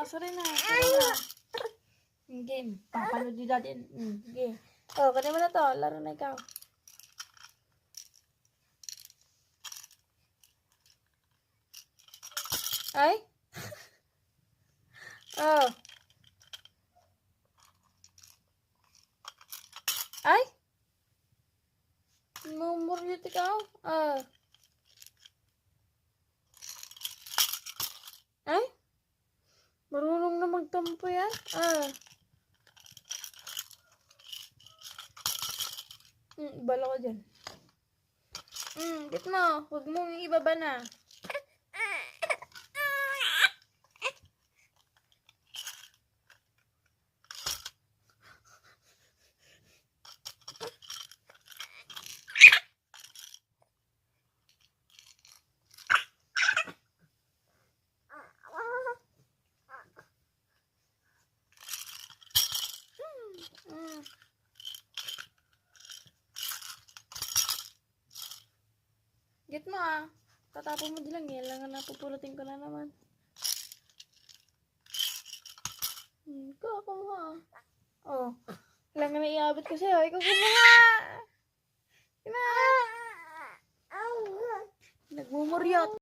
sorry na. Sorry na. Game. Papanood yung daddy. Sige. Oh, kanina mo na to. Laro na ikaw. Ay? Oh. Ay? Mumuryot ikaw? Oh. Ay? Marunong na magtampo yan? Ah. Bala ko dyan. Git mo. Huwag mong ibaba na. Git mo ah. Tatapon mo dilang. Yan lang na napupulutin ko na naman. Ikaw kumuha. Oh. Kailangan na iabot ko sa'yo. Ikaw kumuha. Kina. Nagmumuryot.